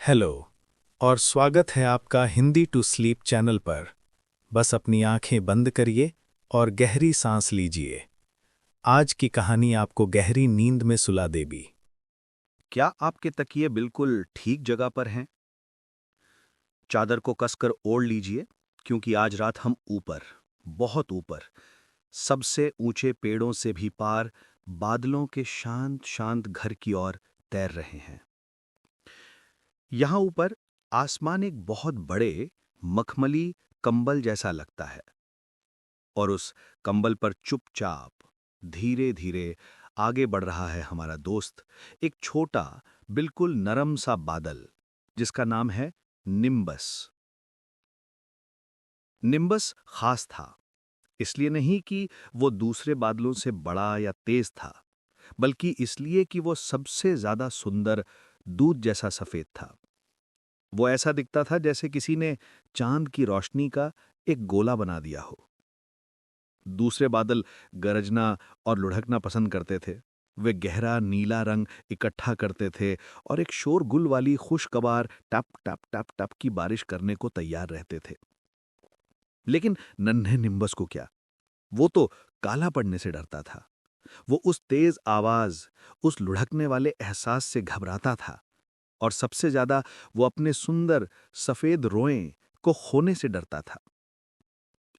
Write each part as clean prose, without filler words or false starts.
Hello और स्वागत है आपका हिंदी टू स्लीप चैनल पर। बस अपनी आंखें बंद करिए और गहरी सांस लीजिए। आज की कहानी आपको गहरी नींद में सुला देगी। क्या आपके तकिए बिल्कुल ठीक जगह पर हैं? चादर को कसकर ओढ़ लीजिए, क्योंकि आज रात हम ऊपर, बहुत ऊपर, सबसे ऊंचे पेड़ों से भी पार, बादलों के शांत शांत घर की ओर तैर रहे हैं। यहां ऊपर आसमान एक बहुत बड़े मखमली कंबल जैसा लगता है, और उस कंबल पर चुपचाप, धीरे धीरे आगे बढ़ रहा है हमारा दोस्त, एक छोटा, बिल्कुल नरम सा बादल, जिसका नाम है निम्बस। निम्बस खास था, इसलिए नहीं कि वो दूसरे बादलों से बड़ा या तेज था, बल्कि इसलिए कि वो सबसे ज्यादा सुंदर, दूध जैसा सफेद था। वो ऐसा दिखता था जैसे किसी ने चांद की रोशनी का एक गोला बना दिया हो। दूसरे बादल गरजना और लुढ़कना पसंद करते थे। वे गहरा नीला रंग इकट्ठा करते थे और एक शोरगुल वाली खुशगवार टप टप टप टप की बारिश करने को तैयार रहते थे। लेकिन नन्हे निम्बस को क्या? वो तो काला पड़ने से डरता था। वो उस तेज आवाज, उस लुढ़कने वाले एहसास से घबराता था, और सबसे ज्यादा वो अपने सुंदर सफेद रोएं को खोने से डरता था।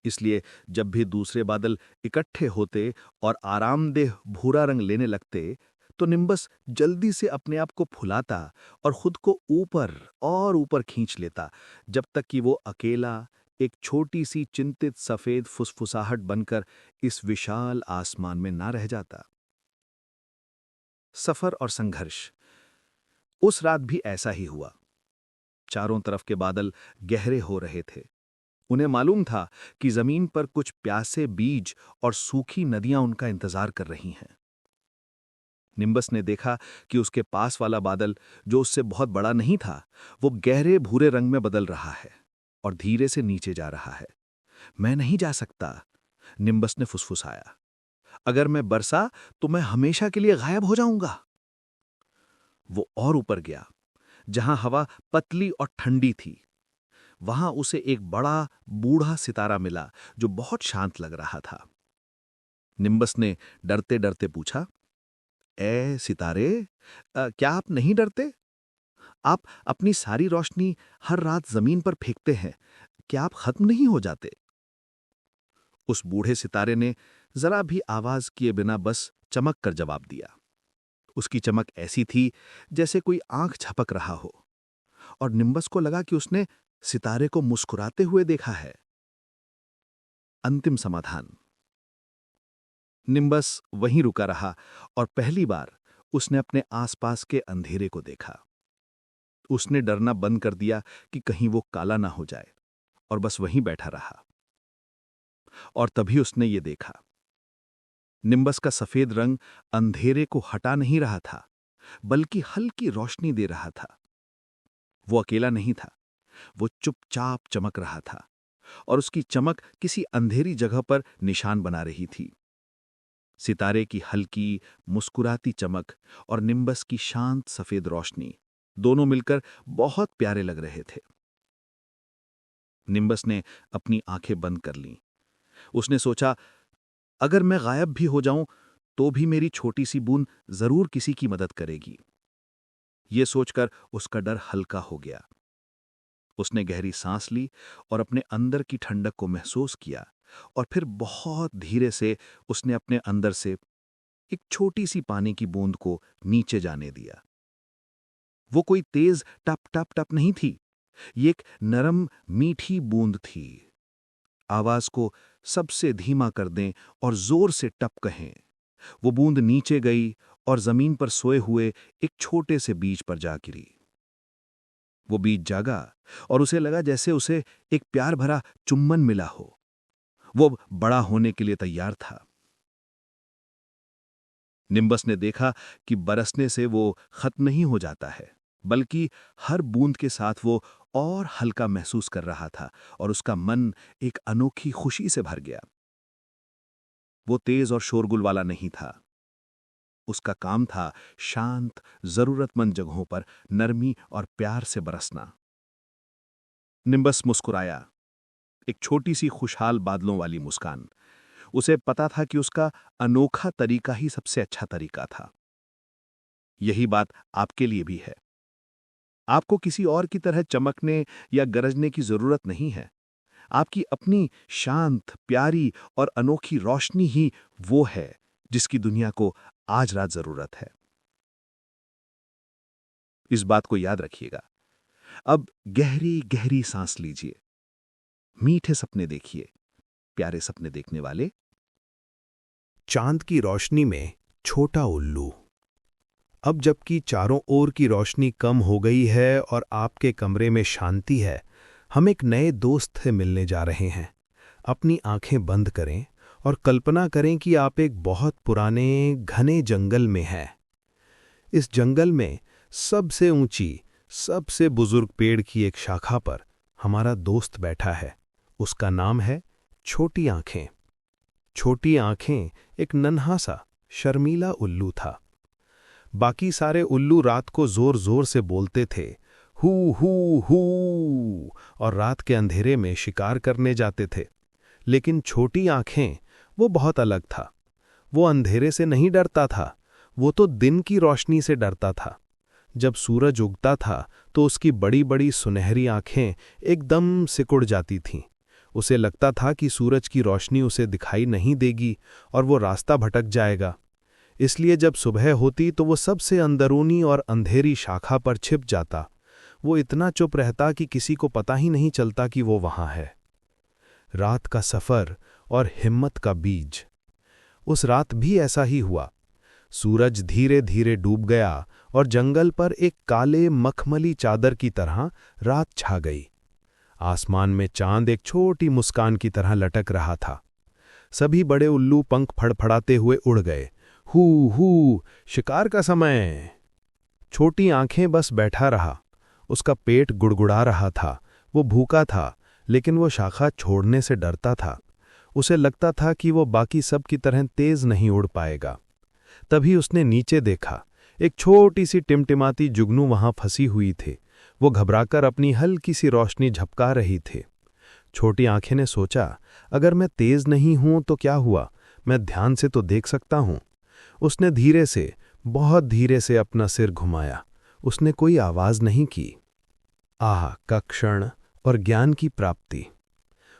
इसलिए जब भी दूसरे बादल इकट्ठे होते और आरामदेह भूरा रंग लेने लगते, तो निम्बस जल्दी से अपने आप को फुलाता और खुद को ऊपर और ऊपर खींच लेता, जब तक कि वो अकेला एक छोटी सी चिंतित सफेद फुसफुसाहट बनकर इस विशाल आसमान में ना रह जाता। सफर और संघर्ष। उस रात भी ऐसा ही हुआ। चारों तरफ के बादल गहरे हो रहे थे। उन्हें मालूम था कि जमीन पर कुछ प्यासे बीज और सूखी नदियां उनका इंतजार कर रही हैं। निम्बस ने देखा कि उसके पास वाला बादल, जो उससे बहुत बड़ा नहीं था, वो गहरे भूरे रंग में बदल रहा है और धीरे से नीचे जा रहा है। मैं नहीं जा सकता, निम्बस ने फुसफुसाया। अगर मैं बरसा तो मैं हमेशा के लिए गायब हो जाऊंगा। वो और ऊपर गया, जहां हवा पतली और ठंडी थी। वहां उसे एक बड़ा बूढ़ा सितारा मिला, जो बहुत शांत लग रहा था। निम्बस ने डरते डरते पूछा, ए सितारे, क्या आप नहीं डरते? आप अपनी सारी रोशनी हर रात जमीन पर फेंकते हैं, क्या आप खत्म नहीं हो जाते? उस बूढ़े सितारे ने जरा भी आवाज किए बिना बस चमक कर जवाब दिया। उसकी चमक ऐसी थी जैसे कोई आंख झपक रहा हो, और निम्बस को लगा कि उसने सितारे को मुस्कुराते हुए देखा है। अंतिम समाधान। निम्बस वहीं रुका रहा, और पहली बार उसने अपने आसपास के अंधेरे को देखा। उसने डरना बंद कर दिया कि कहीं वो काला ना हो जाए, और बस वहीं बैठा रहा। और तभी उसने ये देखा, निम्बस का सफेद रंग अंधेरे को हटा नहीं रहा था, बल्कि हल्की रोशनी दे रहा था। वो अकेला नहीं था, वो चुपचाप चमक रहा था, और उसकी चमक किसी अंधेरी जगह पर निशान बना रही थी। सितारे की हल्की, मुस्कुराती चमक और निम्बस की शांत सफेद रोशनी, दोनों मिलकर बहुत प्यारे लग रहे थे। निम्बस ने अपनी आंखें बंद कर लीं। उसने सोचा, अगर मैं गायब भी हो जाऊं, तो भी मेरी छोटी सी बूंद जरूर किसी की मदद करेगी। ये सोचकर उसका डर हल्का हो गया। उसने गहरी सांस ली और अपने अंदर की ठंडक को महसूस किया, और फिर बहुत धीरे से उसने अपने अंदर से एक छोटी सी पानी की बूंद को नीचे जाने दिया। वो कोई तेज टप टप टप नहीं थी, ये एक नरम मीठी बूंद थी। आवाज को सबसे धीमा कर दें और जोर से टप कहें। वो बूंद नीचे गई और जमीन पर सोए हुए एक छोटे से बीज पर जा गिरी। वो बीज जागा, और उसे लगा जैसे उसे एक प्यार भरा चुम्बन मिला हो। वो बड़ा होने के लिए तैयार था। निम्बस ने देखा कि बरसने से वो खत्म नहीं हो जाता है, बल्कि हर बूंद के साथ वो और हल्का महसूस कर रहा था, और उसका मन एक अनोखी खुशी से भर गया। वो तेज और शोरगुल वाला नहीं था। उसका काम था शांत, जरूरतमंद जगहों पर नरमी और प्यार से बरसना। निम्बस मुस्कुराया, एक छोटी सी खुशहाल बादलों वाली मुस्कान। उसे पता था कि उसका अनोखा तरीका ही सबसे अच्छा तरीका था। यही बात आपके लिए भी है। आपको किसी और की तरह चमकने या गरजने की जरूरत नहीं है। आपकी अपनी शांत, प्यारी और अनोखी रोशनी ही वो है जिसकी दुनिया को आज रात जरूरत है। इस बात को याद रखिएगा। अब गहरी गहरी सांस लीजिए, मीठे सपने देखिए, प्यारे सपने देखने वाले। चांद की रोशनी में छोटा उल्लू। अब जबकि चारों ओर की रोशनी कम हो गई है और आपके कमरे में शांति है, हम एक नए दोस्त से मिलने जा रहे हैं। अपनी आंखें बंद करें और कल्पना करें कि आप एक बहुत पुराने घने जंगल में हैं। इस जंगल में सबसे ऊंची, सबसे बुजुर्ग पेड़ की एक शाखा पर हमारा दोस्त बैठा है। उसका नाम है छोटी आंखें। छोटी आंखें एक नन्हा सा शर्मीला उल्लू था। बाकी सारे उल्लू रात को जोर जोर से बोलते थे, हू हू हू, और रात के अंधेरे में शिकार करने जाते थे। लेकिन छोटी आंखें, वो बहुत अलग था। वो अंधेरे से नहीं डरता था, वो तो दिन की रोशनी से डरता था। जब सूरज उगता था तो उसकी बड़ी बड़ी सुनहरी आंखें एकदम सिकुड़ जाती थीं। उसे लगता था कि सूरज की रोशनी उसे दिखाई नहीं देगी और वो रास्ता भटक जाएगा। इसलिए जब सुबह होती तो वो सबसे अंदरूनी और अंधेरी शाखा पर छिप जाता। वो इतना चुप रहता कि किसी को पता ही नहीं चलता कि वो वहां है। रात का सफर और हिम्मत का बीज। उस रात भी ऐसा ही हुआ। सूरज धीरे धीरे डूब गया और जंगल पर एक काले मखमली चादर की तरह रात छा गई। आसमान में चांद एक छोटी मुस्कान की तरह लटक रहा था। सभी बड़े उल्लू पंख फड़फड़ाते हुए उड़ गए। हू हू, शिकार का समय। छोटी आंखें बस बैठा रहा। उसका पेट गुड़गुड़ा रहा था। वो भूखा था, लेकिन वो शाखा छोड़ने से डरता था। उसे लगता था कि वो बाकी सब की तरह तेज नहीं उड़ पाएगा। तभी उसने नीचे देखा। एक छोटी सी टिमटिमाती जुगनू वहां फंसी हुई थी। वो घबराकर अपनी हल्की सी रोशनी झपका रही थी। छोटी आंखें ने सोचा, अगर मैं तेज नहीं हूं तो क्या हुआ, मैं ध्यान से तो देख सकता हूं। उसने धीरे से, बहुत धीरे से अपना सिर घुमाया। उसने कोई आवाज नहीं की। आह का क्षण और ज्ञान की प्राप्ति।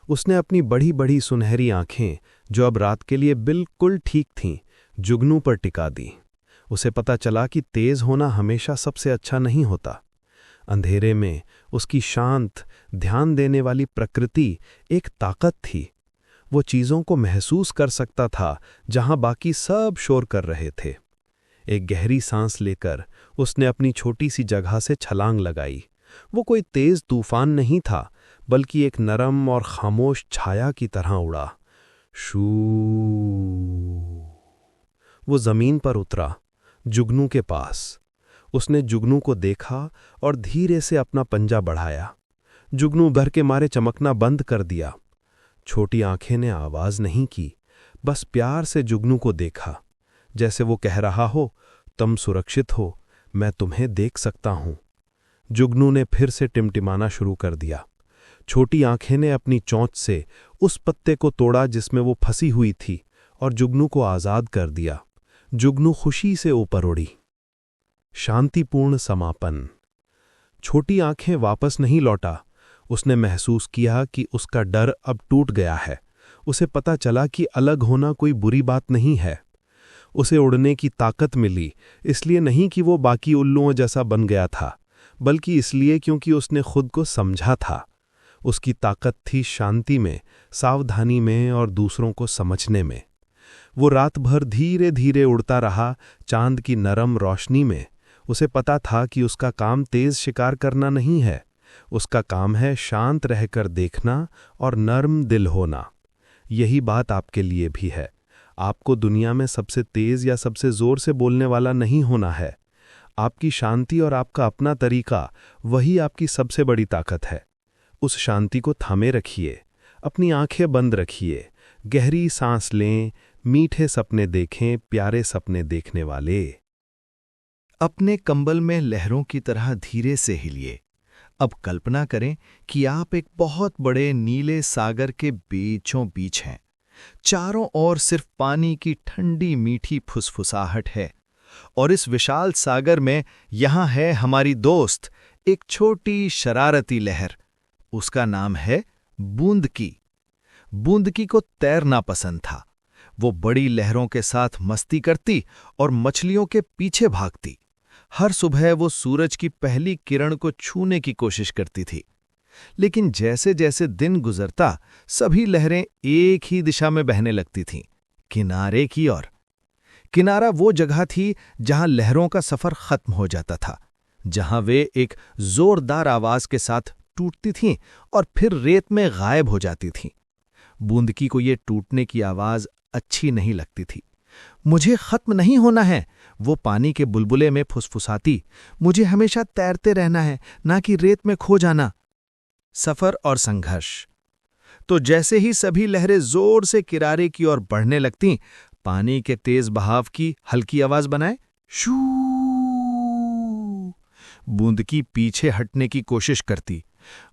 उसने अपनी बड़ी बड़ी सुनहरी आंखें, जो अब रात के लिए बिल्कुल ठीक थीं, जुगनू पर टिका दी। उसे पता चला कि तेज होना हमेशा सबसे अच्छा नहीं होता। अंधेरे में उसकी शांत, ध्यान देने वाली प्रकृति एक ताकत थी। वो चीज़ों को महसूस कर सकता था जहां बाकी सब शोर कर रहे थे। एक गहरी सांस लेकर उसने अपनी छोटी सी जगह से छलांग लगाई। वो कोई तेज तूफान नहीं था, बल्कि एक नरम और खामोश छाया की तरह उड़ा। शू। वो जमीन पर उतरा, जुगनू के पास। उसने जुगनू को देखा और धीरे से अपना पंजा बढ़ाया। जुगनू डर के मारे चमकना बंद कर दिया। छोटी आंखें ने आवाज नहीं की, बस प्यार से जुगनू को देखा, जैसे वो कह रहा हो, तुम सुरक्षित हो, मैं तुम्हें देख सकता हूं। जुगनू ने फिर से टिमटिमाना शुरू कर दिया। छोटी आंखें ने अपनी चोंच से उस पत्ते को तोड़ा जिसमें वो फंसी हुई थी और जुगनू को आजाद कर दिया। जुगनू खुशी से ऊपर उड़ी। शांतिपूर्ण समापन। छोटी आंखें वापस नहीं लौटा। उसने महसूस किया कि उसका डर अब टूट गया है। उसे पता चला कि अलग होना कोई बुरी बात नहीं है। उसे उड़ने की ताकत मिली, इसलिए नहीं कि वो बाकी उल्लुओं जैसा बन गया था, बल्कि इसलिए क्योंकि उसने खुद को समझा था। उसकी ताकत थी शांति में, सावधानी में और दूसरों को समझने में। वो रात भर धीरे धीरे उड़ता रहा, चांद की नरम रोशनी में। उसे पता था कि उसका काम तेज शिकार करना नहीं है, उसका काम है शांत रहकर देखना और नर्म दिल होना। यही बात आपके लिए भी है। आपको दुनिया में सबसे तेज या सबसे जोर से बोलने वाला नहीं होना है। आपकी शांति और आपका अपना तरीका, वही आपकी सबसे बड़ी ताकत है। उस शांति को थामे रखिए, अपनी आंखें बंद रखिए, गहरी सांस लें, मीठे सपने देखें प्यारे सपने देखने वाले। अपने कंबल में लहरों की तरह धीरे से हिलिए। अब कल्पना करें कि आप एक बहुत बड़े नीले सागर के बीचों बीच हैं। चारों ओर सिर्फ पानी की ठंडी मीठी फुसफुसाहट है और इस विशाल सागर में यहाँ है हमारी दोस्त, एक छोटी शरारती लहर। उसका नाम है बूंदकी। बूंदकी को तैरना पसंद था। वो बड़ी लहरों के साथ मस्ती करती और मछलियों के पीछे भागती। हर सुबह वो सूरज की पहली किरण को छूने की कोशिश करती थी। लेकिन जैसे जैसे दिन गुजरता, सभी लहरें एक ही दिशा में बहने लगती थीं, किनारे की ओर। किनारा वो जगह थी जहां लहरों का सफर खत्म हो जाता था, जहां वे एक जोरदार आवाज के साथ टूटती थीं और फिर रेत में गायब हो जाती थीं। बूंदकी को ये टूटने की आवाज अच्छी नहीं लगती थी। मुझे खत्म नहीं होना है, वो पानी के बुलबुले में फुसफुसाती। मुझे हमेशा तैरते रहना है, ना कि रेत में खो जाना। सफर और संघर्ष। तो जैसे ही सभी लहरें जोर से किनारे की ओर बढ़ने लगतीं, पानी के तेज बहाव की हल्की आवाज बनाए शू। बूंदकी पीछे हटने की कोशिश करती।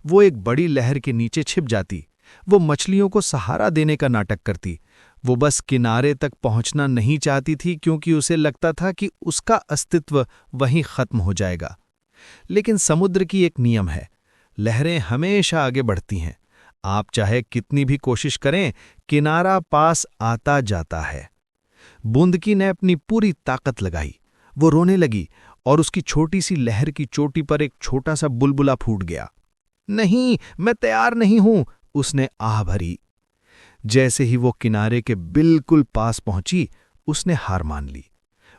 वो एक बड़ी लहर के नीचे छिप जाती। वो मछलियों को सहारा देने का नाटक करती। वो बस किनारे तक पहुंचना नहीं चाहती थी, क्योंकि उसे लगता था कि उसका अस्तित्व वहीं खत्म हो जाएगा। लेकिन समुद्र की एक नियम है, लहरें हमेशा आगे बढ़ती हैं। आप चाहे कितनी भी कोशिश करें, किनारा पास आता जाता है। बूंदकी ने अपनी पूरी ताकत लगाई। वो रोने लगी और उसकी छोटी सी लहर की चोटी पर एक छोटा सा बुलबुला फूट गया। नहीं, मैं तैयार नहीं हूं, उसने आह भरी। जैसे ही वो किनारे के बिल्कुल पास पहुंची, उसने हार मान ली।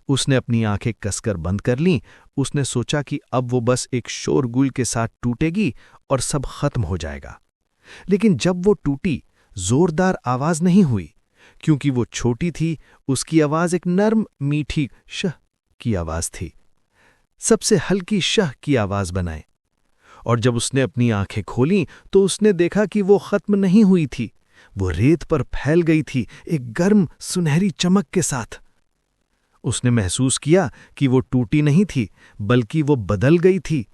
उसने अपनी आंखें कसकर बंद कर लीं। उसने सोचा कि अब वो बस एक शोरगुल के साथ टूटेगी और सब खत्म हो जाएगा। लेकिन जब वो टूटी, जोरदार आवाज नहीं हुई, क्योंकि वो छोटी थी। उसकी आवाज एक नर्म मीठी शह की आवाज थी, सबसे हल्की शह की आवाज बनाए। और जब उसने अपनी आंखें खोलीं, तो उसने देखा कि वो खत्म नहीं हुई थी। वो रेत पर फैल गई थी, एक गर्म सुनहरी चमक के साथ। उसने महसूस किया कि वो टूटी नहीं थी, बल्कि वो बदल गई थी।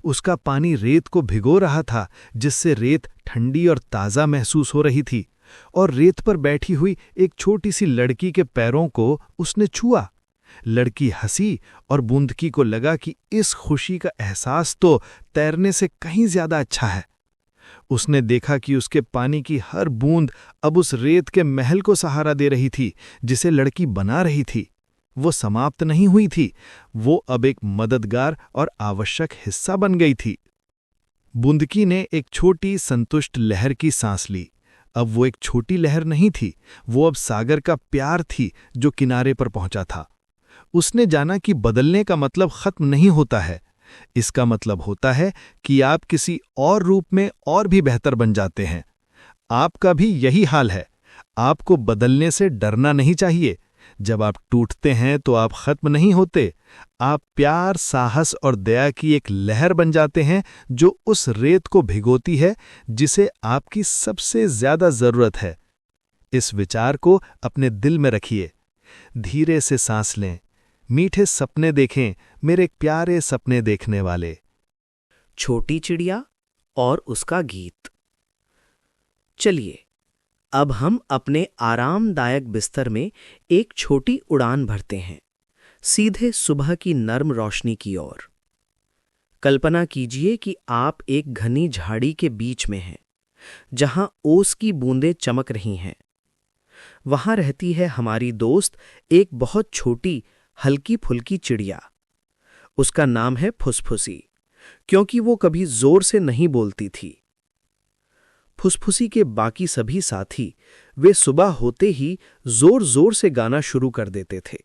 उसका पानी रेत को भिगो रहा था, जिससे रेत ठंडी और ताज़ा महसूस हो रही थी। और रेत पर बैठी हुई एक छोटी सी लड़की के पैरों को उसने छुआ। लड़की हंसी और बूंदकी को लगा कि इस खुशी का एहसास तो तैरने से कहीं ज्यादा अच्छा है। उसने देखा कि उसके पानी की हर बूंद अब उस रेत के महल को सहारा दे रही थी, जिसे लड़की बना रही थी। वो समाप्त नहीं हुई थी, वो अब एक मददगार और आवश्यक हिस्सा बन गई थी। बूंदकी ने एक छोटी संतुष्ट लहर की सांस ली। अब वो एक छोटी लहर नहीं थी, वो अब सागर का प्यार थी जो किनारे पर पहुंचा था। उसने जाना कि बदलने का मतलब खत्म नहीं होता है। इसका मतलब होता है कि आप किसी और रूप में और भी बेहतर बन जाते हैं। आपका भी यही हाल है। आपको बदलने से डरना नहीं चाहिए। जब आप टूटते हैं तो आप खत्म नहीं होते। आप प्यार, साहस और दया की एक लहर बन जाते हैं, जो उस रेत को भिगोती है जिसे आपकी सबसे ज्यादा जरूरत है। इस विचार को अपने दिल में रखिए। धीरे से सांस लें। मीठे सपने देखें, मेरे प्यारे सपने देखने वाले। छोटी चिड़िया और उसका गीत। चलिए, अब हम अपने आरामदायक बिस्तर में एक छोटी उड़ान भरते हैं, सीधे सुबह की नर्म रोशनी की ओर। कल्पना कीजिए कि आप एक घनी झाड़ी के बीच में हैं, जहां ओस की बूंदें चमक रही हैं। वहां रहती है हमारी दोस्त, एक बहुत छोटी हल्की फुल्की चिड़िया। उसका नाम है फुसफुसी, क्योंकि वो कभी जोर से नहीं बोलती थी। फुसफुसी के बाकी सभी साथी, वे सुबह होते ही जोर जोर से गाना शुरू कर देते थे।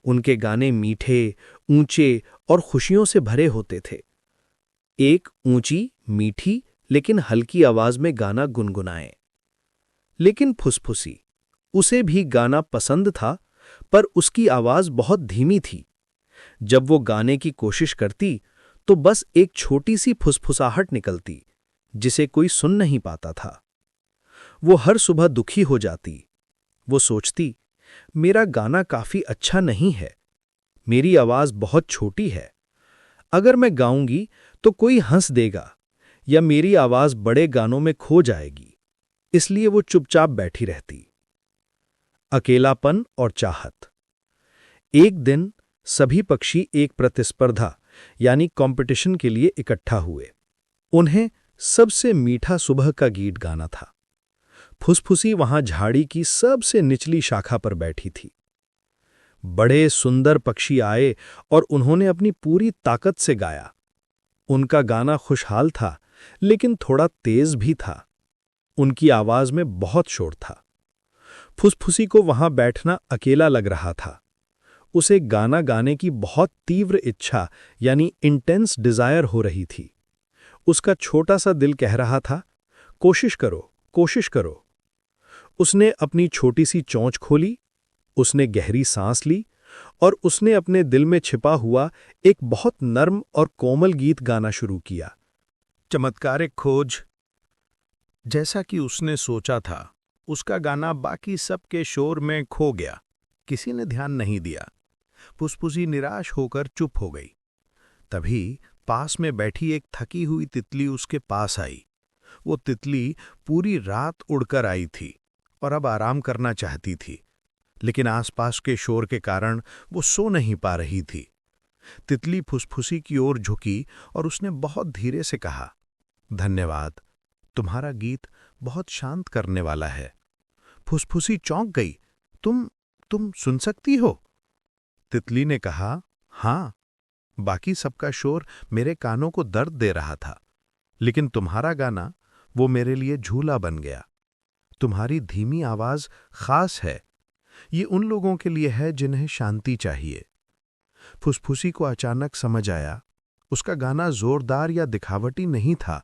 उनके गाने मीठे, ऊंचे और खुशियों से भरे होते थे। एक ऊंची, मीठी लेकिन हल्की आवाज में गाना गुनगुनाए। लेकिन फुसफुसी, उसे भी गाना पसंद था, पर उसकी आवाज बहुत धीमी थी। जब वो गाने की कोशिश करती, तो बस एक छोटी सी फुसफुसाहट निकलती, जिसे कोई सुन नहीं पाता था। वो हर सुबह दुखी हो जाती। वो सोचती मेरा गाना काफी अच्छा नहीं है। मेरी आवाज बहुत छोटी है। अगर मैं गाऊंगी तो कोई हंस देगा या मेरी आवाज बड़े गानों में खो जाएगी। इसलिए वो चुपचाप बैठी रहती। अकेलापन और चाहत। एक दिन सभी पक्षी एक प्रतिस्पर्धा यानी कंपटीशन के लिए इकट्ठा हुए। उन्हें सबसे मीठा सुबह का गीत गाना था। फुसफुसी वहां झाड़ी की सबसे निचली शाखा पर बैठी थी। बड़े सुंदर पक्षी आए और उन्होंने अपनी पूरी ताकत से गाया। उनका गाना खुशहाल था, लेकिन थोड़ा तेज भी था। उनकी आवाज में बहुत शोर था। फुसफुसी को वहां बैठना अकेला लग रहा था। उसे गाना गाने की बहुत तीव्र इच्छा यानी इंटेंस डिजायर हो रही थी। उसका छोटा सा दिल कह रहा था, कोशिश करो, कोशिश करो। उसने अपनी छोटी सी चोंच खोली, उसने गहरी सांस ली और उसने अपने दिल में छिपा हुआ एक बहुत नर्म और कोमल गीत गाना शुरू किया। चमत्कारिक खोज। जैसा कि उसने सोचा था, उसका गाना बाकी सबके शोर में खो गया। किसी ने ध्यान नहीं दिया। फुसफुसी निराश होकर चुप हो गई। तभी पास में बैठी एक थकी हुई तितली उसके पास आई। वो तितली पूरी रात उड़कर आई थी और अब आराम करना चाहती थी, लेकिन आसपास के शोर के कारण वो सो नहीं पा रही थी। तितली फुसफुसी की ओर झुकी और उसने बहुत धीरे से कहा, धन्यवाद, तुम्हारा गीत बहुत शांत करने वाला है। फुसफुसी चौंक गई। तुम सुन सकती हो? तितली ने कहा, हाँ, बाकी सबका शोर मेरे कानों को दर्द दे रहा था, लेकिन तुम्हारा गाना वो मेरे लिए झूला बन गया। तुम्हारी धीमी आवाज खास है। ये उन लोगों के लिए है जिन्हें शांति चाहिए। फुसफुसी को अचानक समझ आया, उसका गाना जोरदार या दिखावटी नहीं था।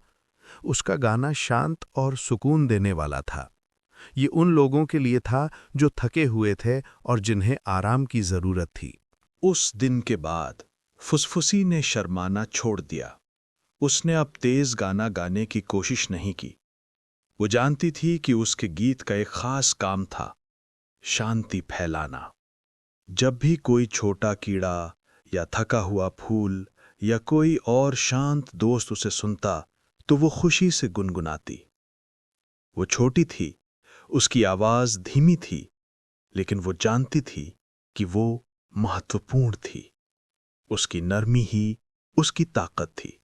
उसका गाना शांत और सुकून देने वाला था। ये उन लोगों के लिए था जो थके हुए थे और जिन्हें आराम की जरूरत थी। उस दिन के बाद फुसफुसी ने शर्माना छोड़ दिया। उसने अब तेज गाना गाने की कोशिश नहीं की। वो जानती थी कि उसके गीत का एक खास काम था, शांति फैलाना। जब भी कोई छोटा कीड़ा या थका हुआ फूल या कोई और शांत दोस्त उसे सुनता तो वो खुशी से गुनगुनाती। वो छोटी थी, उसकी आवाज धीमी थी, लेकिन वो जानती थी कि वो महत्वपूर्ण थी। उसकी नरमी ही उसकी ताकत थी।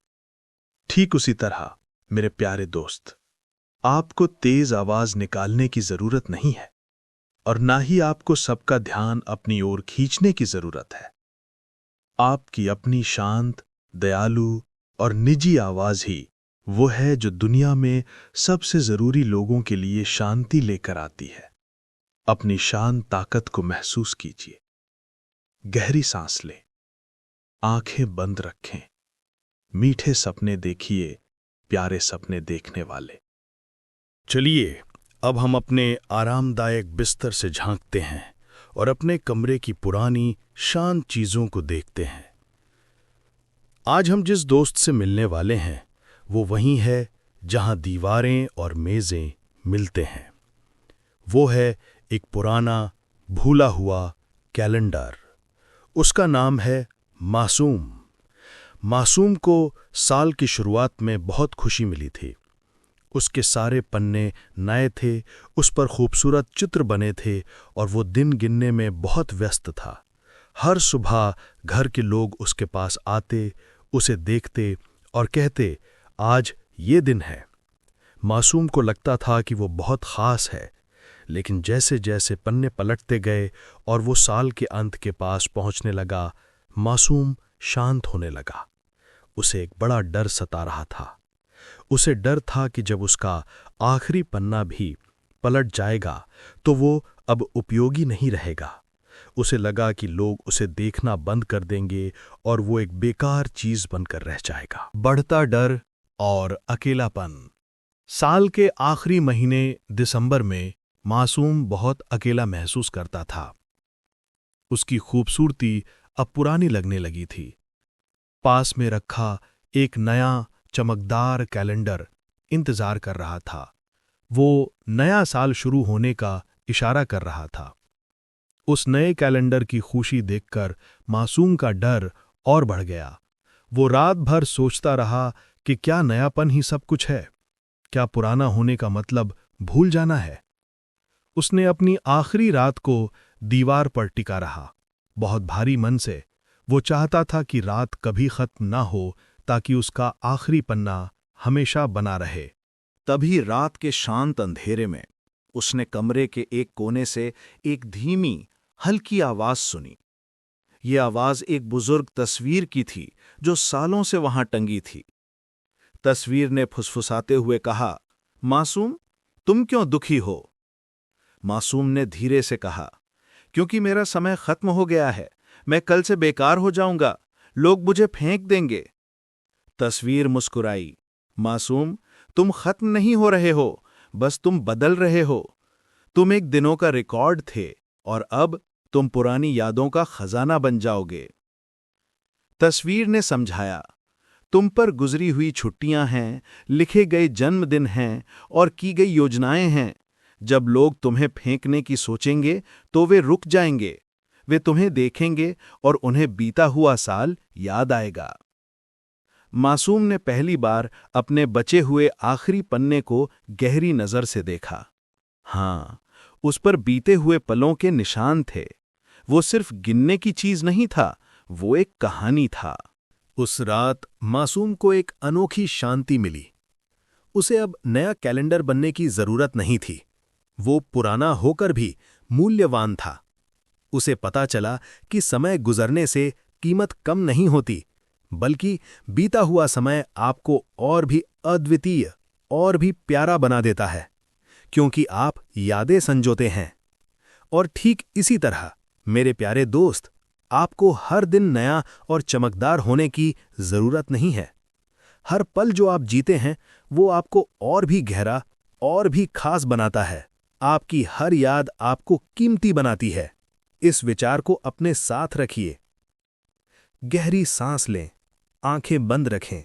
ठीक उसी तरह मेरे प्यारे दोस्त, आपको तेज आवाज निकालने की जरूरत नहीं है और ना ही आपको सबका ध्यान अपनी ओर खींचने की जरूरत है। आपकी अपनी शांत, दयालु और निजी आवाज ही वो है जो दुनिया में सबसे जरूरी लोगों के लिए शांति लेकर आती है। अपनी शांत ताकत को महसूस कीजिए। गहरी सांस लें, आंखें बंद रखें, मीठे सपने देखिए, प्यारे सपने देखने वाले। चलिए, अब हम अपने आरामदायक बिस्तर से झांकते हैं और अपने कमरे की पुरानी शांत चीजों को देखते हैं। आज हम जिस दोस्त से मिलने वाले हैं वो वही है जहां दीवारें और मेजें मिलते हैं। वो है एक पुराना भूला हुआ कैलेंडर। उसका नाम है मासूम। मासूम को साल की शुरुआत में बहुत खुशी मिली थी। उसके सारे पन्ने नए थे, उस पर खूबसूरत चित्र बने थे और वो दिन गिनने में बहुत व्यस्त था। हर सुबह घर के लोग उसके पास आते, उसे देखते और कहते, आज ये दिन है। मासूम को लगता था कि वो बहुत खास है, लेकिन जैसे जैसे पन्ने पलटते गए और वो साल के अंत के पास पहुंचने लगा, मासूम शांत होने लगा। उसे एक बड़ा डर सता रहा था। उसे डर था कि जब उसका आखिरी पन्ना भी पलट जाएगा तो वो अब उपयोगी नहीं रहेगा। उसे लगा कि लोग उसे देखना बंद कर देंगे और वो एक बेकार चीज बनकर रह जाएगा। बढ़ता डर और अकेलापन। साल के आखिरी महीने दिसंबर में मासूम बहुत अकेला महसूस करता था। उसकी खूबसूरती अब पुरानी लगने लगी थी। पास में रखा एक नया चमकदार कैलेंडर इंतजार कर रहा था। वो नया साल शुरू होने का इशारा कर रहा था। उस नए कैलेंडर की खुशी देखकर मासूम का डर और बढ़ गया। वो रात भर सोचता रहा कि क्या नयापन ही सब कुछ है, क्या पुराना होने का मतलब भूल जाना है। उसने अपनी आखिरी रात को दीवार पर टिका रहा, बहुत भारी मन से। वो चाहता था कि रात कभी खत्म ना हो, ताकि उसका आखिरी पन्ना हमेशा बना रहे। तभी रात के शांत अंधेरे में उसने कमरे के एक कोने से एक धीमी हल्की आवाज सुनी। ये आवाज एक बुजुर्ग तस्वीर की थी जो सालों से वहां टंगी थी। तस्वीर ने फुसफुसाते हुए कहा, मासूम, तुम क्यों दुखी हो? मासूम ने धीरे से कहा, क्योंकि मेरा समय खत्म हो गया है। मैं कल से बेकार हो जाऊंगा, लोग मुझे फेंक देंगे। तस्वीर मुस्कुराई, मासूम, तुम खत्म नहीं हो रहे हो, बस तुम बदल रहे हो। तुम एक दिनों का रिकॉर्ड थे और अब तुम पुरानी यादों का खजाना बन जाओगे। तस्वीर ने समझाया, तुम पर गुजरी हुई छुट्टियां हैं, लिखे गए जन्मदिन हैं और की गई योजनाएं हैं। जब लोग तुम्हें फेंकने की सोचेंगे तो वे रुक जाएंगे। वे तुम्हें देखेंगे और उन्हें बीता हुआ साल याद आएगा। मासूम ने पहली बार अपने बचे हुए आखिरी पन्ने को गहरी नजर से देखा। हाँ, उस पर बीते हुए पलों के निशान थे। वो सिर्फ गिनने की चीज नहीं था, वो एक कहानी था। उस रात मासूम को एक अनोखी शांति मिली। उसे अब नया कैलेंडर बनने की जरूरत नहीं थी। वो पुराना होकर भी मूल्यवान था। उसे पता चला कि समय गुजरने से कीमत कम नहीं होती, बल्कि बीता हुआ समय आपको और भी अद्वितीय और भी प्यारा बना देता है, क्योंकि आप यादें संजोते हैं। और ठीक इसी तरह मेरे प्यारे दोस्त, आपको हर दिन नया और चमकदार होने की जरूरत नहीं है। हर पल जो आप जीते हैं वो आपको और भी गहरा और भी खास बनाता है। आपकी हर याद आपको कीमती बनाती है। इस विचार को अपने साथ रखिए। गहरी सांस लें, आंखें बंद रखें,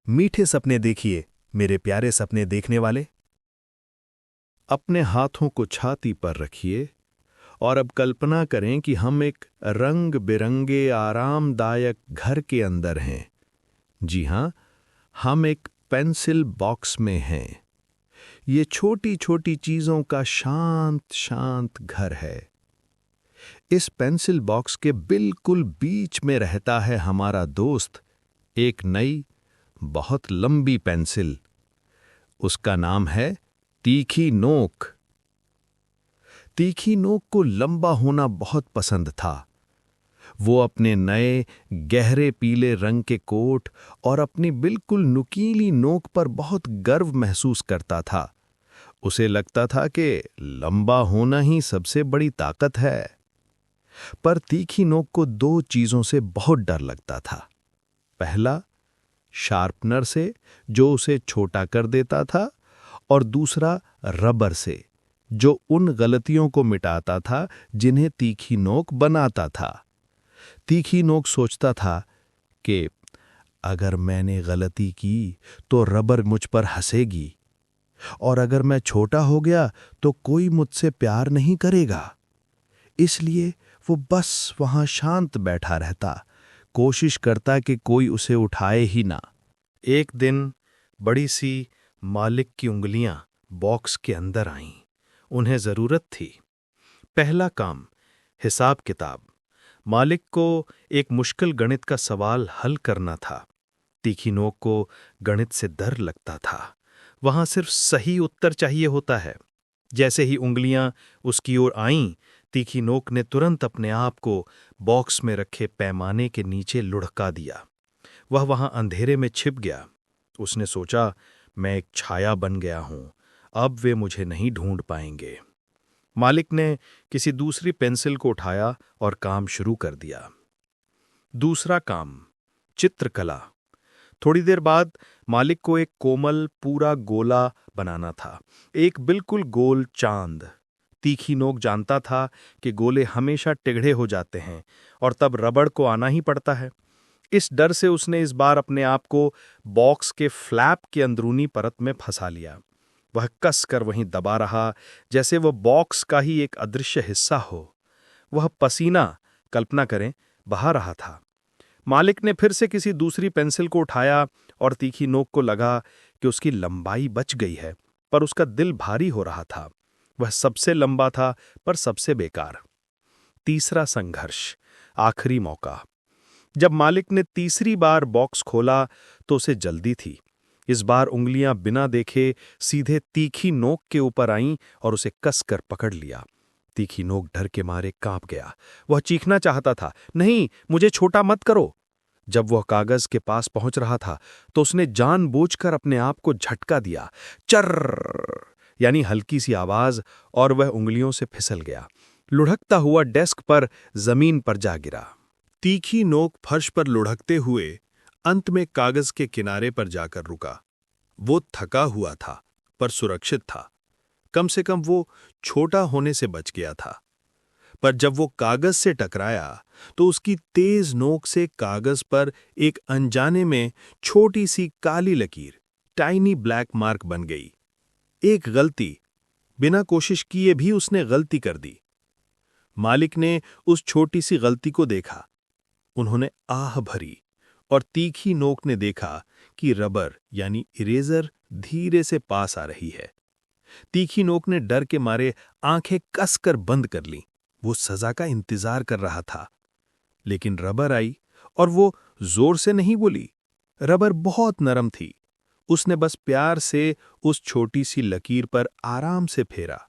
मीठे सपने देखिए मेरे प्यारे सपने देखने वाले। अपने हाथों को छाती पर रखिए और अब कल्पना करें कि हम एक रंग बिरंगे आरामदायक घर के अंदर हैं। जी हां, हम एक पेंसिल बॉक्स में हैं। ये छोटी छोटी चीजों का शांत शांत घर है। इस पेंसिल बॉक्स के बिल्कुल बीच में रहता है हमारा दोस्त, एक नई बहुत लंबी पेंसिल। उसका नाम है तीखी नोक। तीखी नोक को लंबा होना बहुत पसंद था। वो अपने नए गहरे पीले रंग के कोट और अपनी बिल्कुल नुकीली नोक पर बहुत गर्व महसूस करता था। उसे लगता था कि लंबा होना ही सबसे बड़ी ताकत है। पर तीखी नोक को दो चीजों से बहुत डर लगता था। पहला, शार्पनर से जो उसे छोटा कर देता था, और दूसरा रबर से जो उन गलतियों को मिटाता था जिन्हें तीखी नोक बनाता था। तीखी नोक सोचता था कि अगर मैंने गलती की तो रबर मुझ पर हंसेगी, और अगर मैं छोटा हो गया तो कोई मुझसे प्यार नहीं करेगा। इसलिए वो बस वहां शांत बैठा रहता, कोशिश करता कि कोई उसे उठाए ही ना। एक दिन बड़ी सी मालिक की उंगलियां बॉक्स के अंदर आईं। उन्हें जरूरत थी। पहला काम, हिसाब किताब। मालिक को एक मुश्किल गणित का सवाल हल करना था। तीखी नोक को गणित से डर लगता था। वहां सिर्फ सही उत्तर चाहिए होता है। जैसे ही उंगलियां उसकी ओर आईं, तीखी नोक ने तुरंत अपने आप को बॉक्स में रखे पैमाने के नीचे लुढ़का दिया। वह वहां अंधेरे में छिप गया। उसने सोचा, मैं एक छाया बन गया हूं, अब वे मुझे नहीं ढूंढ पाएंगे। मालिक ने किसी दूसरी पेंसिल को उठाया और काम शुरू कर दिया। दूसरा काम, चित्रकला। थोड़ी देर बाद मालिक को एक कोमल पूरा गोला बनाना था, एक बिल्कुल गोल चांद। तीखी नोक जानता था कि गोले हमेशा टेढ़े हो जाते हैं और तब रबड़ को आना ही पड़ता है। इस डर से उसने इस बार अपने आप को बॉक्स के फ्लैप की अंदरूनी परत में फंसा लिया। वह कस कर वहीं दबा रहा, जैसे वह बॉक्स का ही एक अदृश्य हिस्सा हो। वह पसीना, कल्पना करें, बहा रहा था। मालिक ने फिर से किसी दूसरी पेंसिल को उठाया और तीखी नोक को लगा कि उसकी लंबाई बच गई है, पर उसका दिल भारी हो रहा था। वह सबसे लंबा था पर सबसे बेकार। तीसरा संघर्ष, आखिरी मौका। जब मालिक ने तीसरी बार बॉक्स खोला तो उसे जल्दी थी। इस बार उंगलियां बिना देखे सीधे तीखी नोक के ऊपर आईं और उसे कसकर पकड़ लिया। तीखी नोक डर के मारे कांप गया। वह चीखना चाहता था, नहीं, मुझे छोटा मत करो। जब वह कागज के पास पहुंच रहा था तो उसने जानबूझकर अपने आप को झटका दिया। चर्र यानी हल्की सी आवाज, और वह उंगलियों से फिसल गया। लुढ़कता हुआ डेस्क पर जमीन पर जा गिरा। तीखी नोक फर्श पर लुढ़कते हुए अंत में कागज के किनारे पर जाकर रुका। वो थका हुआ था पर सुरक्षित था। कम से कम वो छोटा होने से बच गया था। पर जब वो कागज से टकराया तो उसकी तेज नोक से कागज पर एक अनजाने में छोटी सी काली लकीर, टाइनी ब्लैक मार्क बन गई। एक गलती, बिना कोशिश किए भी उसने गलती कर दी। मालिक ने उस छोटी सी गलती को देखा। उन्होंने आह भरी और तीखी नोक ने देखा कि रबर यानी इरेजर धीरे से पास आ रही है। तीखी नोक ने डर के मारे आंखें कसकर बंद कर लीं। वो सजा का इंतजार कर रहा था। लेकिन रबर आई और वो जोर से नहीं बोली। रबर बहुत नरम थी। उसने बस प्यार से उस छोटी सी लकीर पर आराम से फेरा।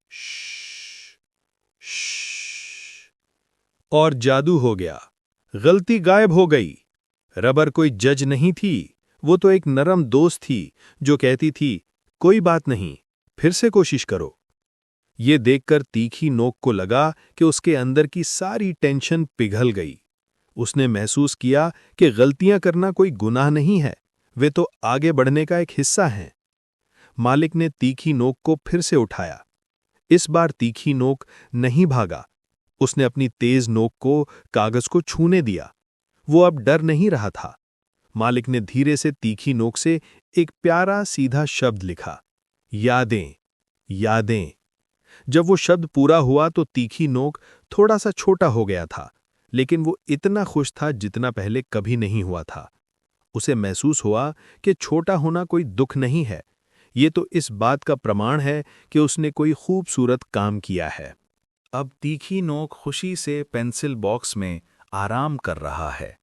श्श, श्श, और जादू हो गया। गलती गायब हो गई। रबर कोई जज नहीं थी, वो तो एक नरम दोस्त थी जो कहती थी, कोई बात नहीं, फिर से कोशिश करो। ये देखकर तीखी नोक को लगा कि उसके अंदर की सारी टेंशन पिघल गई। उसने महसूस किया कि गलतियां करना कोई गुनाह नहीं है, वे तो आगे बढ़ने का एक हिस्सा हैं। मालिक ने तीखी नोक को फिर से उठाया। इस बार तीखी नोक नहीं भागा। उसने अपनी तेज नोक को कागज को छूने दिया। वो अब डर नहीं रहा था। मालिक ने धीरे से तीखी नोक से एक प्यारा सीधा शब्द लिखा, यादें, यादें। जब वो शब्द पूरा हुआ तो तीखी नोक थोड़ा सा छोटा हो गया था, लेकिन वो इतना खुश था जितना पहले कभी नहीं हुआ था। उसे महसूस हुआ कि छोटा होना कोई दुख नहीं है। ये तो इस बात का प्रमाण है कि उसने कोई खूबसूरत काम किया है। अब तीखी नोक खुशी से पेंसिल बॉक्स में आराम कर रहा है।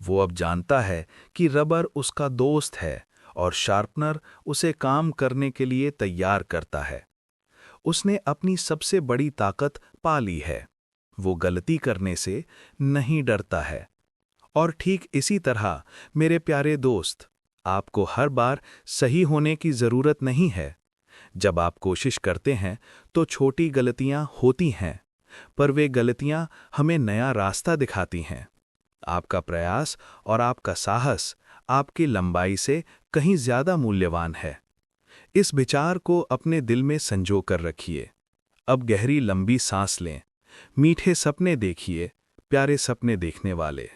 वो अब जानता है कि रबर उसका दोस्त है और शार्पनर उसे काम करने के लिए तैयार करता है। उसने अपनी सबसे बड़ी ताकत पा ली है। वो गलती करने से नहीं डरता है। और ठीक इसी तरह मेरे प्यारे दोस्त, आपको हर बार सही होने की जरूरत नहीं है। जब आप कोशिश करते हैं तो छोटी गलतियां होती हैं, पर वे गलतियां हमें नया रास्ता दिखाती हैं। आपका प्रयास और आपका साहस आपकी लंबाई से कहीं ज्यादा मूल्यवान है। इस विचार को अपने दिल में संजो कर रखिए। अब गहरी लंबी सांस लें, मीठे सपने देखिए, प्यारे सपने देखने वाले।